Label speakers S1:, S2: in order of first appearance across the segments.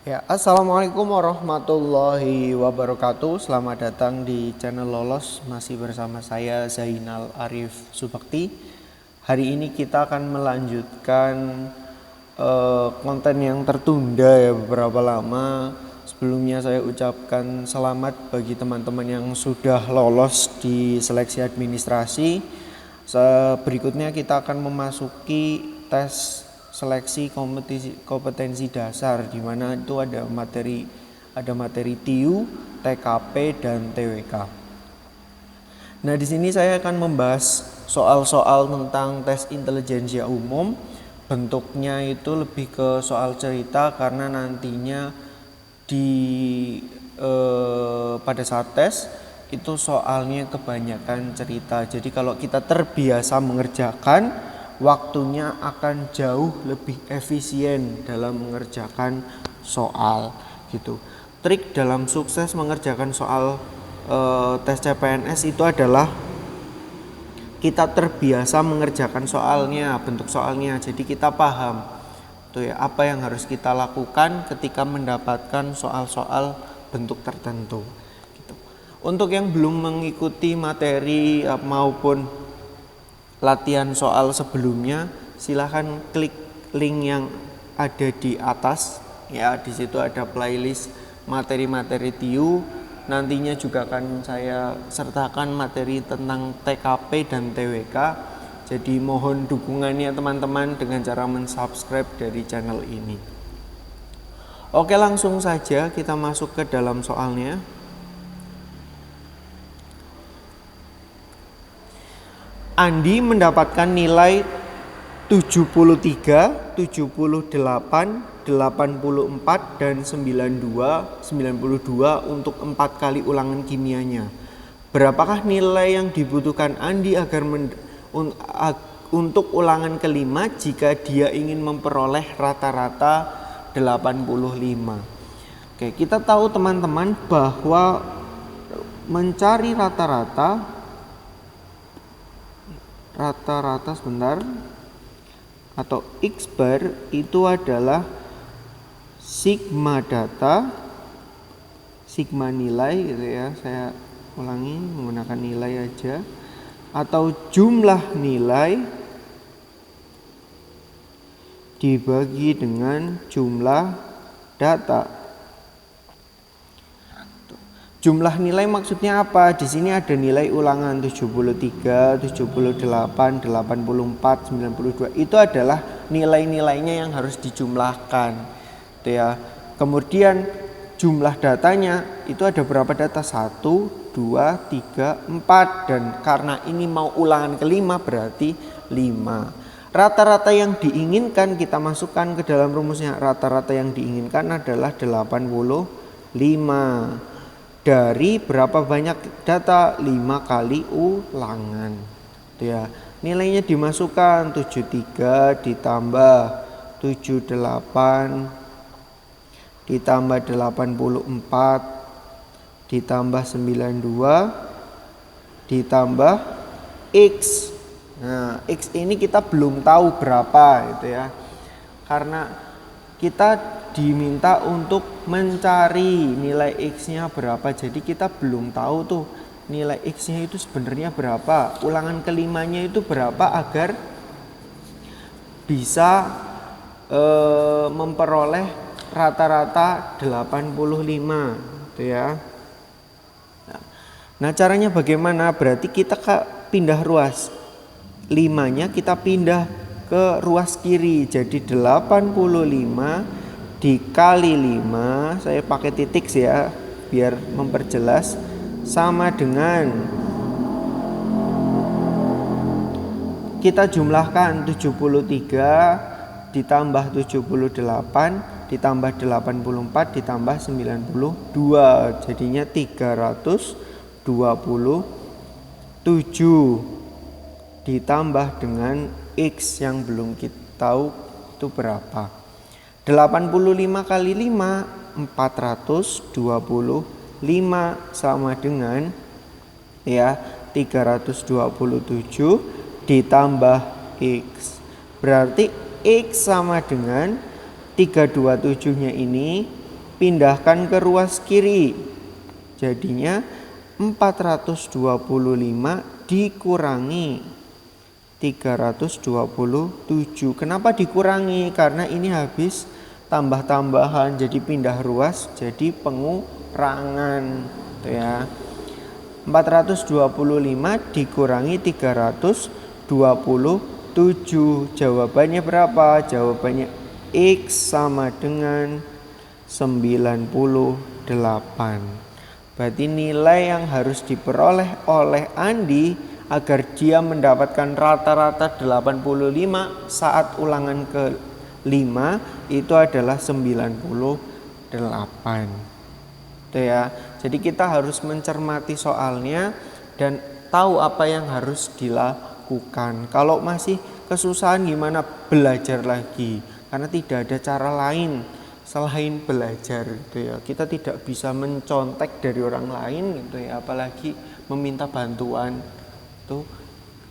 S1: Ya, assalamualaikum warahmatullahi wabarakatuh. Selamat datang di channel Lolos. Masih bersama saya Zainal Arif Subakti. Hari ini kita akan melanjutkan konten yang tertunda ya beberapa lama. Sebelumnya saya ucapkan selamat bagi teman-teman yang sudah lolos di seleksi administrasi. Berikutnya kita akan memasuki tes seleksi kompetensi dasar, di mana itu ada materi TIU, TKP dan TWK. Nah, di sini saya akan membahas soal-soal tentang tes intelijensia umum. Bentuknya itu lebih ke soal cerita karena nantinya pada saat tes itu soalnya kebanyakan cerita. Jadi kalau kita terbiasa mengerjakan, waktunya akan jauh lebih efisien dalam mengerjakan soal gitu. Trik dalam sukses mengerjakan soal tes CPNS itu adalah kita terbiasa mengerjakan soalnya, bentuk soalnya. Jadi kita paham tuh ya apa yang harus kita lakukan ketika mendapatkan soal-soal bentuk tertentu gitu. Untuk yang belum mengikuti materi maupun latihan soal sebelumnya, silahkan klik link yang ada di atas ya. Di situ ada playlist materi-materi TIU. Nantinya juga akan saya sertakan materi tentang TKP dan TWK. Jadi mohon dukungannya teman-teman dengan cara mensubscribe dari channel ini. Oke, langsung saja kita masuk ke dalam soalnya. Andi mendapatkan nilai 73, 78, 84, dan 92 untuk 4 kali ulangan kimianya. Berapakah nilai yang dibutuhkan Andi agar untuk ulangan kelima jika dia ingin memperoleh rata-rata 85? Oke, kita tahu teman-teman bahwa mencari rata-rata sebentar atau X bar itu adalah sigma data, sigma nilai gitu ya. Saya ulangi menggunakan nilai aja, atau jumlah nilai dibagi dengan jumlah data. Jumlah nilai maksudnya apa? Di sini ada nilai ulangan 73, 78, 84, 92. Itu adalah nilai-nilainya yang harus dijumlahkan. Itu ya. Kemudian jumlah datanya itu ada berapa data? 1, 2, 3, 4. Dan karena ini mau ulangan kelima berarti 5. Rata-rata yang diinginkan kita masukkan ke dalam rumusnya. Rata-rata yang diinginkan adalah 85. Dari berapa banyak data? 5 kali ulangan. Itu ya. Nilainya dimasukkan 73 ditambah 78 ditambah 84 ditambah 92 ditambah X. Nah, X ini kita belum tahu berapa gitu ya. Karena kita diminta untuk mencari nilai X-nya berapa. Jadi kita belum tahu tuh nilai X-nya itu sebenarnya berapa. Ulangan kelimanya itu berapa agar bisa memperoleh rata-rata 85 gitu ya. Nah, caranya bagaimana? Berarti kita pindah ruas. 5-nya kita pindah ke ruas kiri. Jadi 85 dikali 5, saya pakai titik ya biar memperjelas, sama dengan kita jumlahkan 73 ditambah 78 ditambah 84 ditambah 92, jadinya 327 ditambah dengan X yang belum kita tahu itu berapa. 85 kali 5 425 sama dengan ya 327 ditambah X. Berarti X sama dengan 327-nya ini pindahkan ke ruas kiri. Jadinya 425 dikurangi 327. Kenapa dikurangi? Karena ini habis tambah-tambahan, jadi pindah ruas, jadi pengurangan. Tuh ya. 425 dikurangi 327. Jawabannya berapa? Jawabannya X sama dengan 98. Berarti nilai yang harus diperoleh oleh Andi agar dia mendapatkan rata-rata 85 saat ulangan ke-5 itu adalah 98. Itu ya. Jadi kita harus mencermati soalnya dan tahu apa yang harus dilakukan. Kalau masih kesusahan gimana? Belajar lagi. Karena tidak ada cara lain selain belajar gitu ya. Kita tidak bisa mencontek dari orang lain gitu ya, apalagi meminta bantuan. Tuh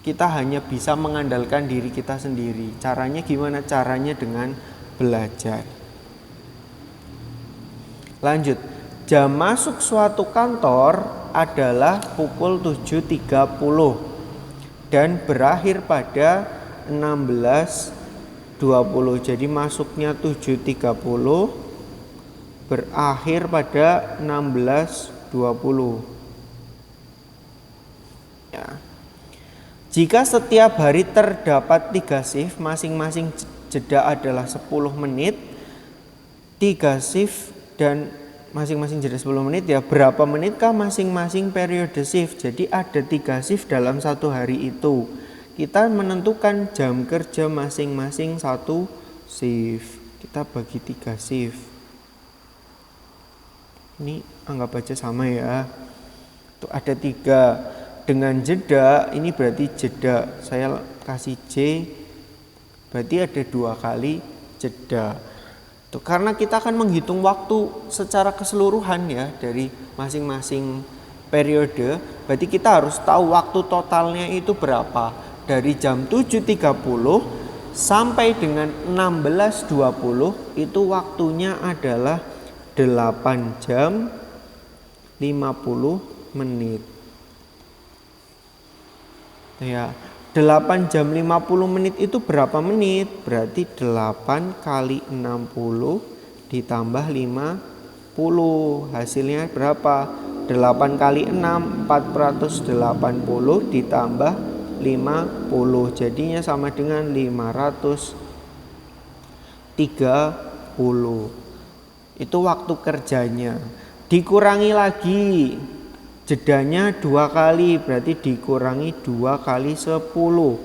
S1: kita hanya bisa mengandalkan diri kita sendiri. Caranya gimana? Caranya dengan belajar. Lanjut. Jam masuk suatu kantor adalah pukul 7.30 dan berakhir pada 16.20. Jadi masuknya 7.30, berakhir pada 16.20. Ya. Jika setiap hari terdapat 3 shift, masing-masing jeda adalah 10 menit. 3 shift dan masing-masing jeda 10 menit ya. Berapa menitkah masing-masing periode shift? Jadi ada 3 shift dalam satu hari itu. Kita menentukan jam kerja masing-masing satu shift. Kita bagi 3 shift. Ini anggap aja sama ya. Tuh ada 3 dengan jeda. Ini berarti jeda. Saya kasih J. Berarti ada 2 kali jeda. Tuh, karena kita akan menghitung waktu secara keseluruhan ya dari masing-masing periode. Berarti kita harus tahu waktu totalnya itu berapa. Dari jam 7.30 sampai dengan 16.20 itu waktunya adalah 8 jam 50 menit. Ya, 8 jam 50 menit itu berapa menit? Berarti 8 kali 60 ditambah 50. Hasilnya berapa? 8 kali 6, 480 ditambah 50. Jadinya sama dengan 530. Itu waktu kerjanya. Dikurangi lagi. Jedanya 2 kali, berarti dikurangi 2 kali 10.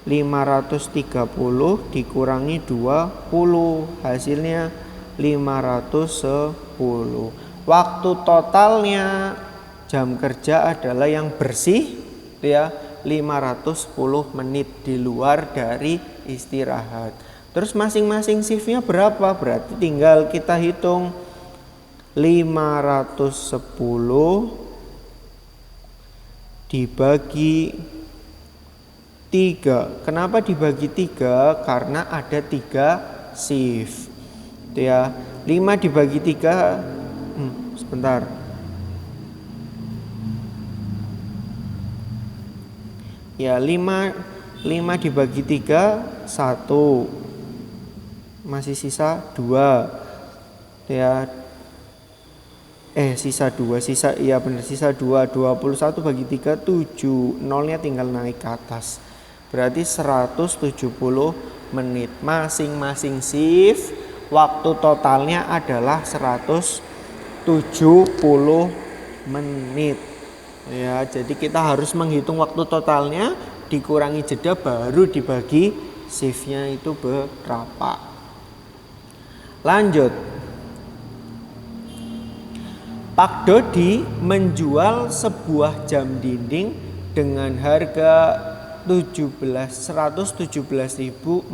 S1: 530 dikurangi 20, hasilnya 510. Waktu totalnya jam kerja adalah yang bersih ya 510 menit di luar dari istirahat. Terus masing-masing shiftnya berapa? Berarti tinggal kita hitung 510 dibagi 3. Kenapa dibagi 3? Karena ada 3 shift. Itu ya. 5 dibagi 3 sebentar. Ya, 5 dibagi 3 1. Masih sisa 2. Ya. Sisa 2, iya benar, sisa 2. 21 bagi 3 7. Nolnya tinggal naik ke atas. Berarti 170 menit. Masing-masing shift waktu totalnya adalah 170 menit. Ya, jadi kita harus menghitung waktu totalnya dikurangi jeda baru dibagi shiftnya itu berapa. Lanjut. Pak Dodi menjual sebuah jam dinding dengan harga 117.450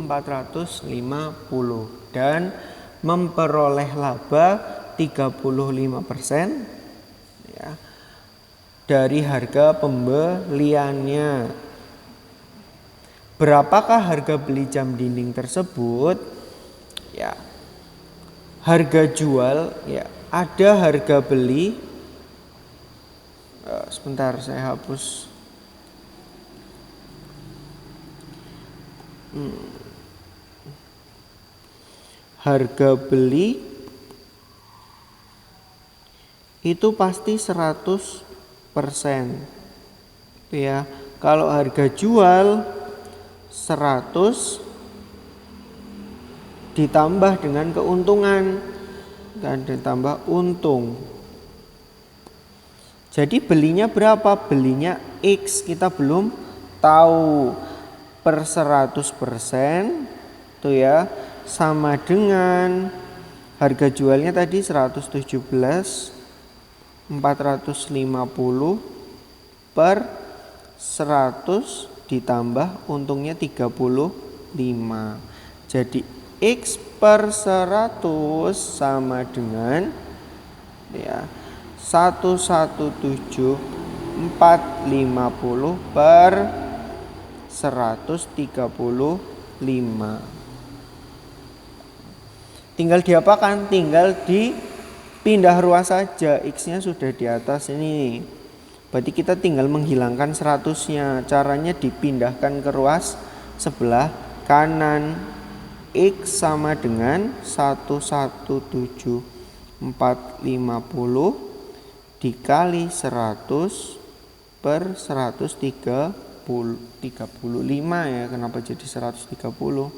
S1: dan memperoleh laba 35% ya, dari harga pembeliannya. Berapakah harga beli jam dinding tersebut? Ya. harga jual ya, ada harga beli. Sebentar saya hapus. Harga beli itu pasti 100% ya. Kalau harga jual 100 ditambah dengan keuntungan, kan, ditambah untung. Jadi belinya berapa? Belinya X, kita belum tahu. Per 100% tuh ya, sama dengan harga jualnya tadi 117.450 per 100 ditambah untungnya 35. Jadi X per 100 sama dengan ya 117.450 per 135. Tinggal diapakan? Tinggal dipindah ruas saja. X-nya sudah di atas ini. Berarti kita tinggal menghilangkan 100-nya. Caranya dipindahkan ke ruas sebelah kanan. X sama dengan 117.450 dikali 100 per 135 ya. Kenapa jadi 130? 135.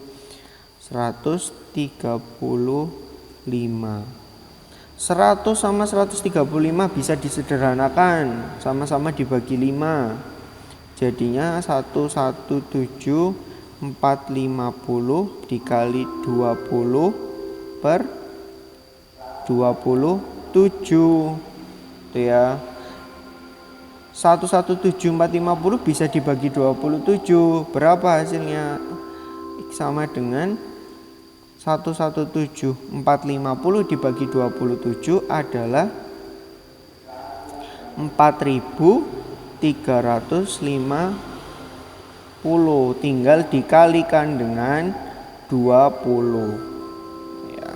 S1: 100 sama 135 bisa disederhanakan, sama-sama dibagi 5. Jadinya 117.450 dikali 20 per 27. Tuh ya. 117.450 bisa dibagi 27. Berapa hasilnya? X sama dengan 117.450 dibagi 27 adalah 4.350. Tinggal dikalikan dengan 20 ya.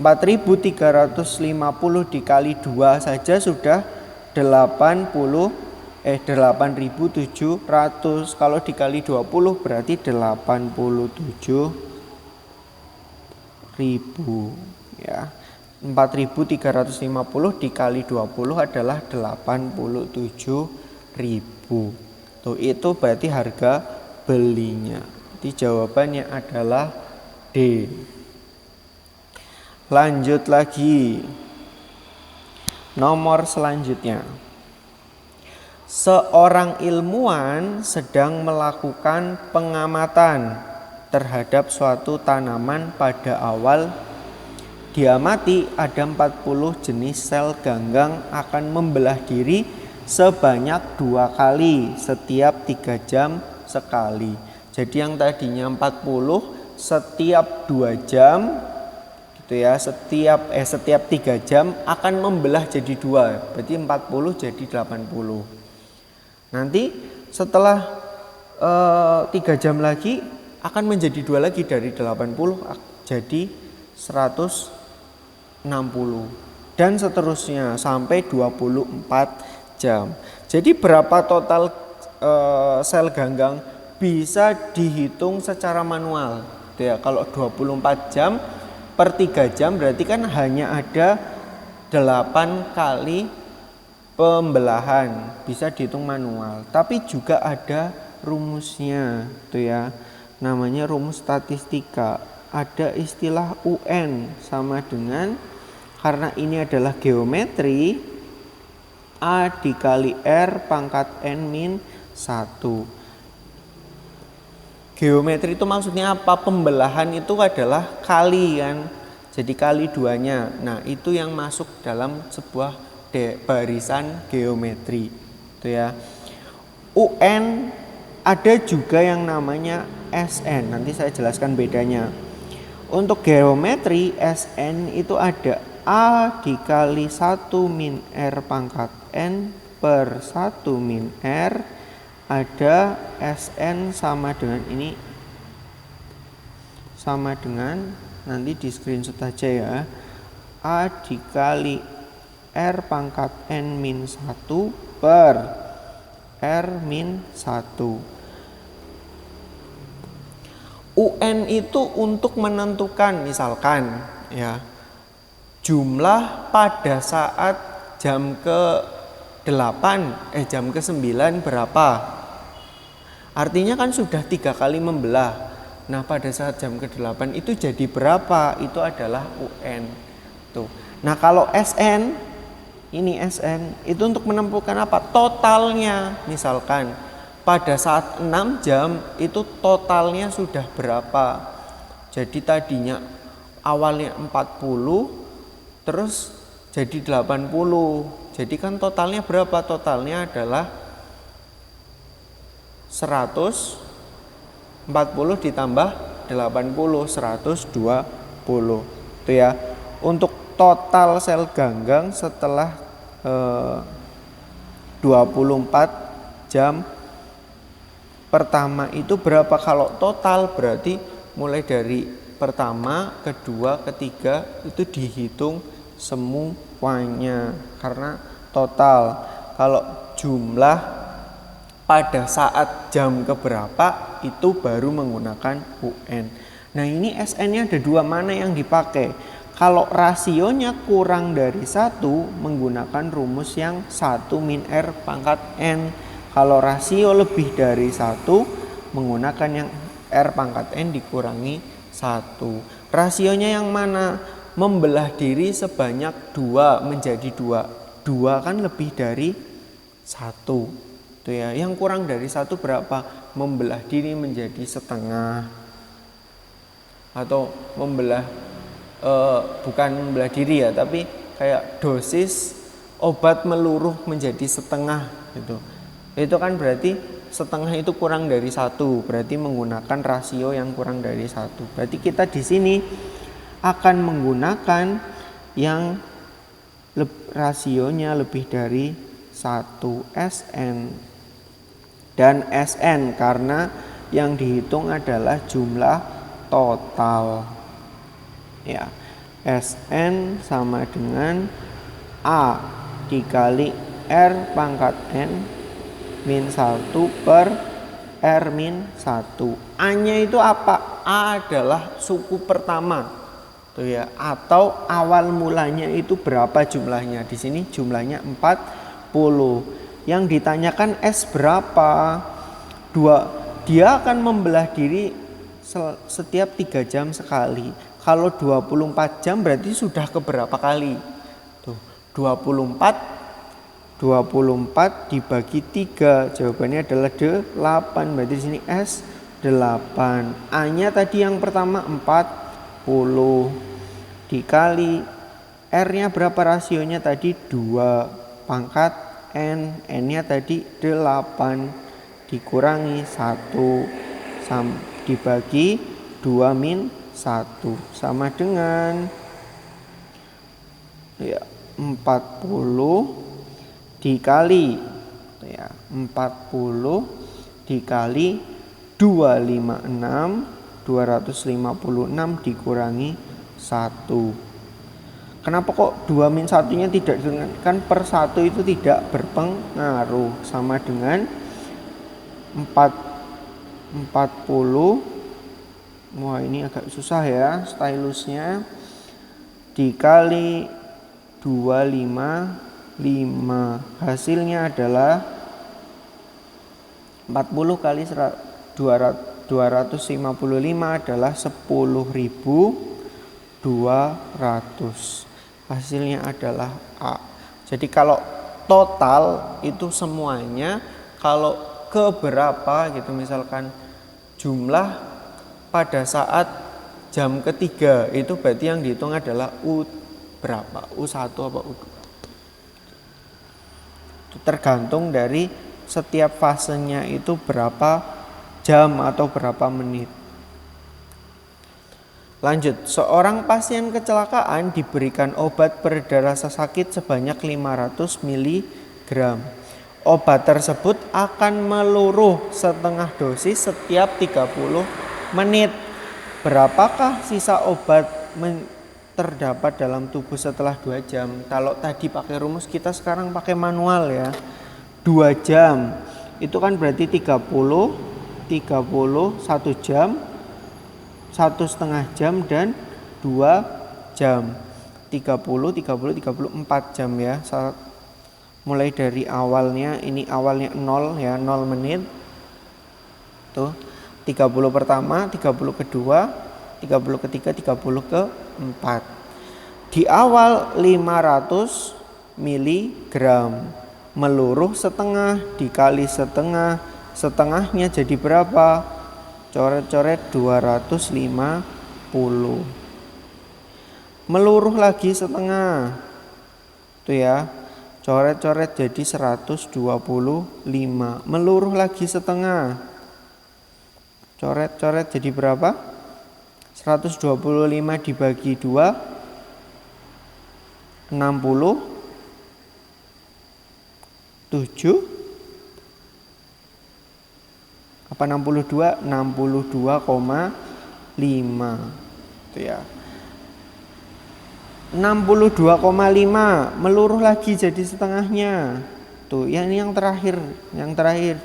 S1: 4.350 dikali 2 saja sudah 8.700. Kalau dikali 20 berarti 87.000 ya. 4.350 dikali 20 adalah 87.000. Tuh, itu berarti harga belinya. Jadi jawabannya adalah D. Lanjut lagi. Nomor selanjutnya. Seorang ilmuwan sedang melakukan pengamatan terhadap suatu tanaman. Pada awal diamati ada 40 jenis sel ganggang akan membelah diri sebanyak 2 kali setiap 3 jam sekali. Jadi yang tadinya 40 setiap 2 jam gitu ya, setiap 3 jam akan membelah jadi 2. Berarti 40 jadi 80. Nanti setelah 3 jam lagi akan menjadi 2 lagi, dari 80 jadi 160 dan seterusnya sampai 24 jam. Jadi berapa total sel ganggang bisa dihitung secara manual ya. Kalau 24 jam per 3 jam berarti kan hanya ada 8 kali pembelahan, bisa dihitung manual. Tapi juga ada rumusnya tuh ya, namanya rumus statistika. Ada istilah UN sama dengan, karena ini adalah geometri, A dikali R pangkat N min 1. Geometri itu maksudnya apa? Pembelahan itu adalah kali kan. Jadi kali 2-nya. Nah, itu yang masuk dalam sebuah barisan geometri. Itu ya. UN ada juga yang namanya SN. Nanti saya jelaskan bedanya. Untuk geometri SN itu ada A dikali 1 min R pangkat N per 1 min R. Ada SN sama dengan ini, sama dengan nanti di screenshot aja ya. A dikali R pangkat N min 1 per R min 1. UN itu untuk menentukan misalkan ya jumlah pada saat jam ke-8 jam ke-9 berapa. Artinya kan sudah 3 kali membelah. Nah pada saat jam ke-8 itu jadi berapa? Itu adalah UN. Tuh. Nah kalau SN, ini SN itu untuk menentukan apa? Totalnya. Misalkan pada saat 6 jam itu totalnya sudah berapa. Jadi tadinya awalnya 40 terus jadi 80. Jadi kan totalnya berapa? Totalnya adalah 140 ditambah 80, 120. Itu ya. Untuk total sel ganggang setelah 24 jam pertama itu berapa? Kalau total berarti mulai dari pertama, kedua, ketiga itu dihitung semuanya karena total. Kalau jumlah pada saat jam keberapa itu baru menggunakan UN. Nah ini SN-nya ada dua, mana yang dipakai? Kalau rasionya kurang dari 1 menggunakan rumus yang 1 min R pangkat N. Kalau rasio lebih dari 1 menggunakan yang R pangkat N dikurangi 1. Rasionya yang mana? Membelah diri sebanyak 2 menjadi 2. 2 kan lebih dari 1. Itu ya. Yang kurang dari 1 berapa? Membelah diri menjadi setengah. Atau membelah bukan membelah diri ya, tapi kayak dosis obat meluruh menjadi setengah gitu. Itu kan berarti setengah itu kurang dari 1, berarti menggunakan rasio yang kurang dari 1. Berarti kita di sini akan menggunakan yang rasionya lebih dari 1 SN dan SN karena yang dihitung adalah jumlah total. Ya, SN sama dengan A dikali R pangkat N min 1 per R min 1. A-nya itu apa? A adalah suku pertama. Tuh ya, atau awal mulanya itu berapa jumlahnya? Di sini jumlahnya 40. Yang ditanyakan S berapa? 2. Dia akan membelah diri setiap 3 jam sekali. Kalau 24 jam berarti sudah keberapa kali? Tuh, 24 dibagi 3, jawabannya adalah 8. Berarti di sini S 8. A-nya tadi yang pertama 40 dikali R-nya berapa rasionya tadi? 2 pangkat N. N-nya tadi 8 dikurangi 1 dibagi 2 min 1 sama dengan ya 40 dikali ya 40 dikali 256 dikurangi 1. Kenapa kok 2 min 1-nya tidak kan per 1 itu tidak berpengaruh, sama dengan 40. Wah ini agak susah ya stylusnya. Dikali 255, hasilnya adalah 40 kali 255 adalah 10.200. Hasilnya adalah A. Jadi kalau total itu semuanya, kalau keberapa gitu, misalkan jumlah pada saat jam ketiga itu berarti yang dihitung adalah U berapa? U1 apa U2? Itu tergantung dari setiap fasenya itu berapa jam atau berapa menit. Lanjut, seorang pasien kecelakaan diberikan obat pereda rasa sakit sebanyak 500 mg. Obat tersebut akan meluruh setengah dosis setiap 30 menit. Berapakah sisa obat terdapat dalam tubuh setelah 2 jam? Kalau tadi pakai rumus, kita sekarang pakai manual ya. 2 jam itu kan berarti 30, 1 jam, 1,5 jam, dan 2 jam. 30, 4 jam ya. Mulai dari awalnya, ini awalnya 0 ya, 0 menit. Tuh, 30 pertama, 30 kedua, 30 ketiga, 30 keempat. Di awal 500 miligram. Meluruh setengah dikali setengah, setengahnya jadi berapa? Coret-coret 250. Meluruh lagi setengah. Tuh ya. Coret-coret jadi 125. Meluruh lagi setengah. Coret-coret jadi berapa? 125 dibagi 2, 67. Apa 62? 62,5. Itu ya. 62,5 meluruh lagi jadi setengahnya. Tuh, yang terakhir.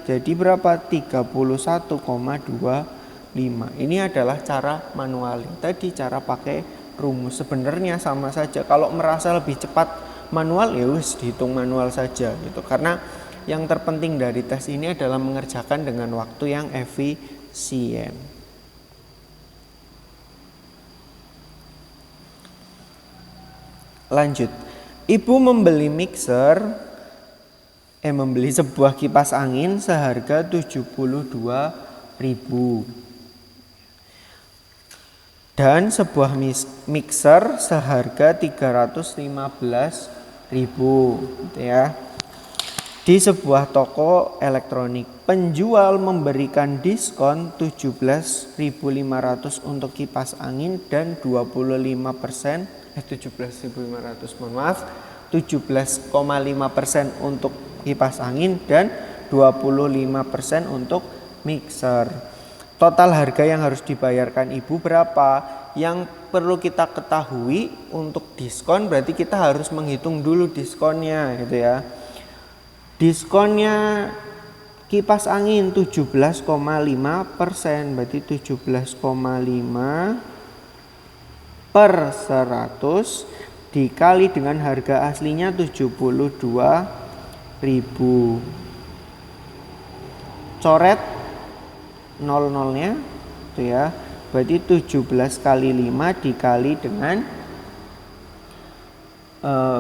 S1: Jadi berapa? 31,25. Ini adalah cara manual. Tadi cara pakai rumus. Sebenarnya sama saja. Kalau merasa lebih cepat manual, ya wis dihitung manual saja gitu. Karena yang terpenting dari tes ini adalah mengerjakan dengan waktu yang efisien. Lanjut. Ibu membeli sebuah kipas angin seharga 72.000 dan sebuah mixer seharga 315.000 gitu ya. Di sebuah toko elektronik, penjual memberikan diskon 17.500 untuk kipas angin dan 17,5% untuk kipas angin dan 25% untuk mixer. Total harga yang harus dibayarkan ibu berapa? Yang perlu kita ketahui untuk diskon berarti kita harus menghitung dulu diskonnya gitu ya. Diskonnya kipas angin 17,5%, berarti 17,5 per 100 dikali dengan harga aslinya 72.000. Coret 00-nya tuh ya. Berarti 17 kali 5 dikali dengan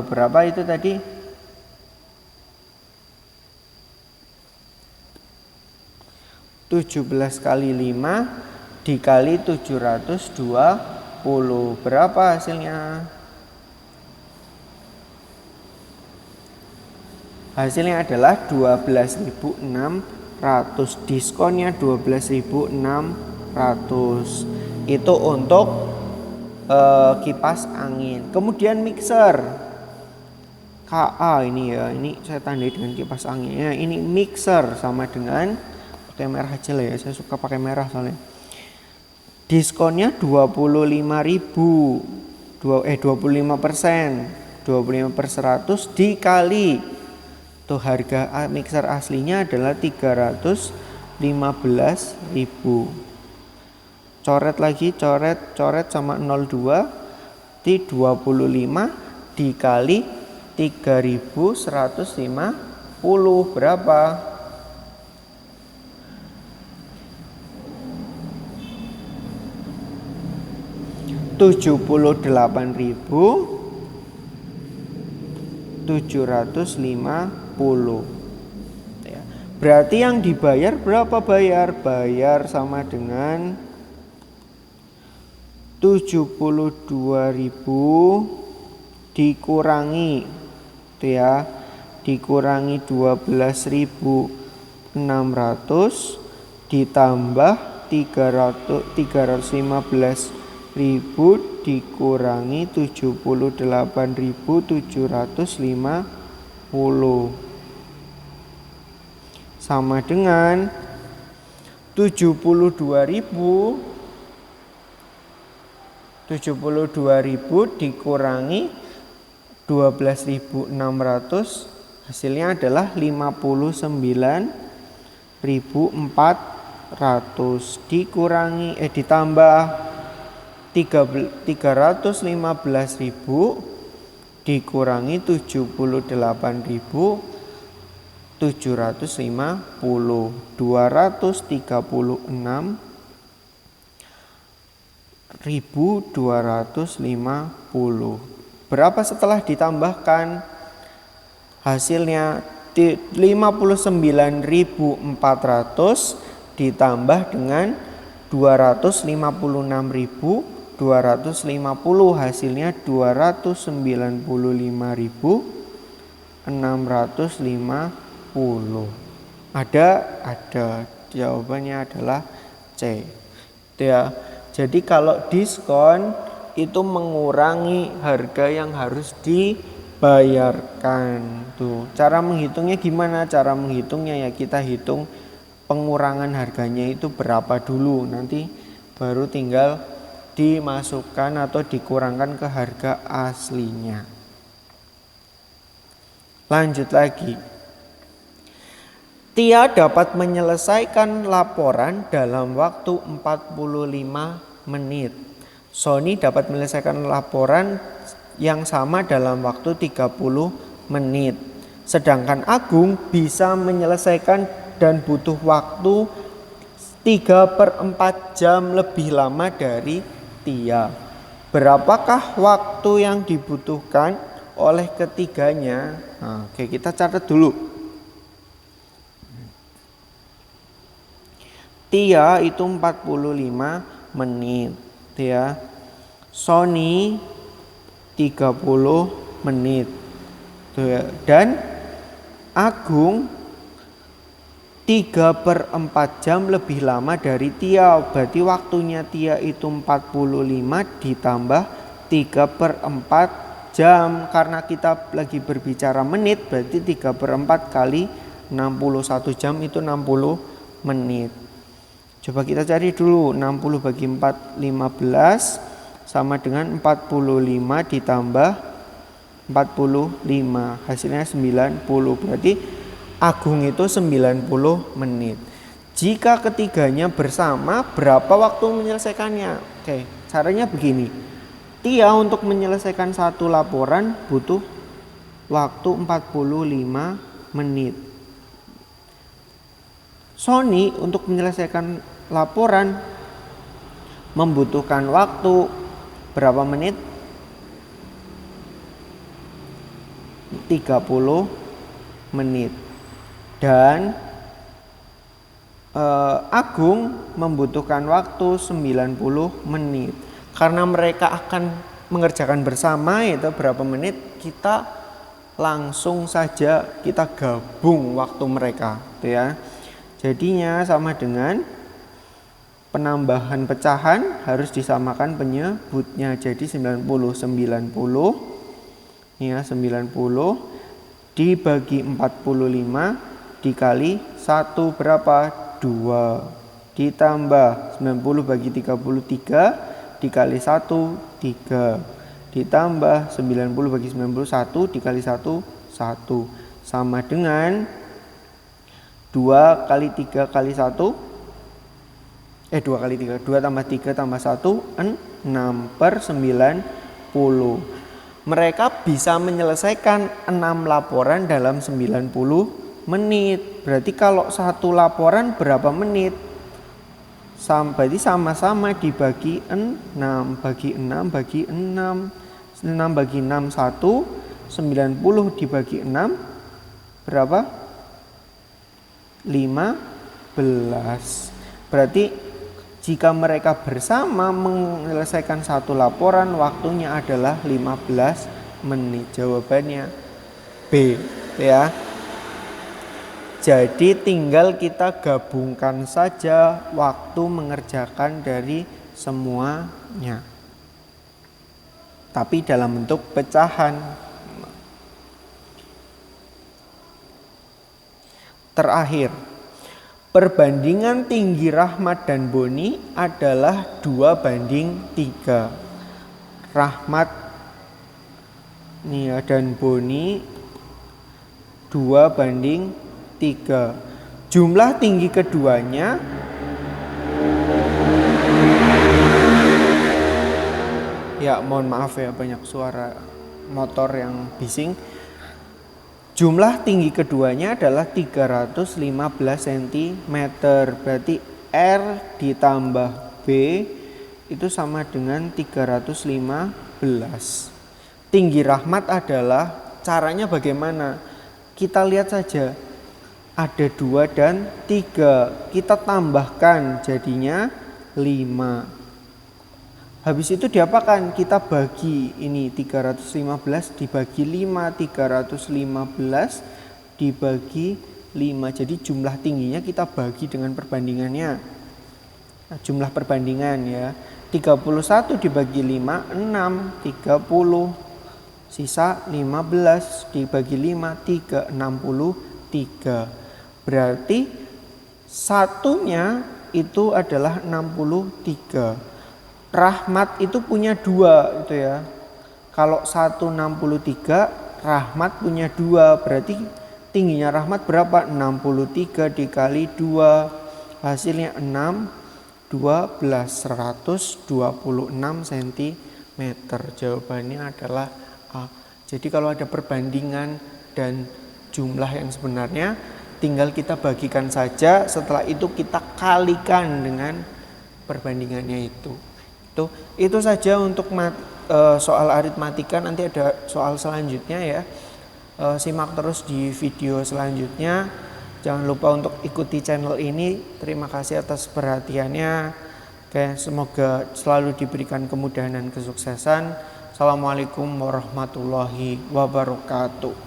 S1: berapa itu tadi? 17 kali 5 dikali 720. Berapa hasilnya? Hasilnya adalah 12.600. Diskonnya 12.600. Itu untuk kipas angin. Kemudian mixer KA ini ya. Ini saya tandai dengan kipas anginnya. Ini mixer sama dengan pakai merah aja lah ya. Saya suka pakai merah soalnya. Diskonnya 25.000. 25%. 25 per 100 dikali tuh harga mixer aslinya adalah 315.000. Coret lagi, coret sama 02 di 25 dikali 3.150 berapa? 78.750. Berarti yang dibayar berapa bayar sama dengan 72.000 dikurangi itu ya, dikurangi 12.600 ditambah 315.000 dikurangi 78.750 sama dengan 72.000 72.000 dikurangi 12.600 hasilnya adalah 59.400 ditambah 315.000 dikurangi 78.750 250. Berapa setelah ditambahkan? Hasilnya 59.400 ditambah dengan 256.250 hasilnya 295.650. Ada jawabannya adalah C. Ya. Jadi kalau diskon itu mengurangi harga yang harus dibayarkan. Tuh, cara menghitungnya gimana? Cara menghitungnya ya kita hitung pengurangan harganya itu berapa dulu. Nanti baru tinggal dimasukkan atau dikurangkan ke harga aslinya. Lanjut lagi. Tia dapat menyelesaikan laporan dalam waktu 45 menit. Sony dapat menyelesaikan laporan yang sama dalam waktu 30 menit. Sedangkan Agung bisa menyelesaikan dan butuh waktu 3/4 jam lebih lama dari Tia. Berapakah waktu yang dibutuhkan oleh ketiganya? Nah, oke, kita catat dulu. Tia itu 45 menit ya. Sony 30 menit. Dan Agung 3/4 jam lebih lama dari Tia. Berarti waktunya Tia itu 45 ditambah 3/4 jam. Karena kita lagi berbicara menit, berarti 3/4 kali 61 jam itu 60 menit. Coba kita cari dulu, 60 bagi 4, 15 sama dengan 45 ditambah 45, hasilnya 90. Berarti Agung itu 90 menit. Jika ketiganya bersama, berapa waktu menyelesaikannya? Oke, caranya begini. Tia untuk menyelesaikan satu laporan butuh waktu 45 menit. Sony untuk menyelesaikan laporan membutuhkan waktu berapa menit? 30 menit. Dan Agung membutuhkan waktu 90 menit. Karena mereka akan mengerjakan bersama, yaitu berapa menit, kita langsung saja kita gabung waktu mereka, ya. Jadinya sama dengan penambahan pecahan harus disamakan penyebutnya. Jadi 90 ya, 90 dibagi 45 dikali 1 berapa? 2 ditambah 90 bagi 33 dikali 1 3 ditambah 90 bagi 91 dikali 1 1 sama dengan 2 kali 3 kali 1 2 kali 3, 2 tambah 3 tambah 1 6/90. Mereka bisa menyelesaikan 6 laporan dalam 90 menit. Berarti kalau satu laporan berapa menit? Berarti sama-sama dibagi 6 bagi 6 bagi 6 6 bagi 6 1 90 dibagi 6 berapa? 15. Berarti jika mereka bersama menyelesaikan satu laporan, waktunya adalah 15 menit. Jawabannya B, ya. Jadi tinggal kita gabungkan saja waktu mengerjakan dari semuanya. Tapi dalam bentuk pecahan. Terakhir, perbandingan tinggi Rahmat dan Boni adalah 2:3. Rahmat, Nia dan Boni 2:3. Jumlah tinggi keduanya ya, mohon maaf ya, banyak suara motor yang bising. Jumlah tinggi keduanya adalah 315 cm. Berarti R ditambah B itu sama dengan 315. Tinggi Rahmat adalah, caranya bagaimana? Kita lihat saja, ada 2 dan 3. Kita tambahkan jadinya 5. Habis itu diapakan? Kita bagi ini 315 dibagi 5, 315 dibagi 5. Jadi jumlah tingginya kita bagi dengan perbandingannya. Nah, jumlah perbandingan ya. 31 dibagi 5, 6, 30. Sisa 15 dibagi 5, 3, 63. Berarti satunya itu adalah 63. Rahmat itu punya 2 itu ya. Kalau 163, Rahmat punya 2. Berarti tingginya Rahmat berapa? 63 dikali 2. Hasilnya 6, 12, 126 cm. Jawabannya adalah A. Jadi kalau ada perbandingan dan jumlah yang sebenarnya, tinggal kita bagikan saja. Setelah itu kita kalikan dengan perbandingannya itu. Itu saja untuk soal aritmatika. Nanti ada soal selanjutnya ya. Simak terus di video selanjutnya. Jangan lupa untuk ikuti channel ini. Terima kasih atas perhatiannya. Oke, semoga selalu diberikan kemudahan dan kesuksesan. Assalamualaikum warahmatullahi wabarakatuh.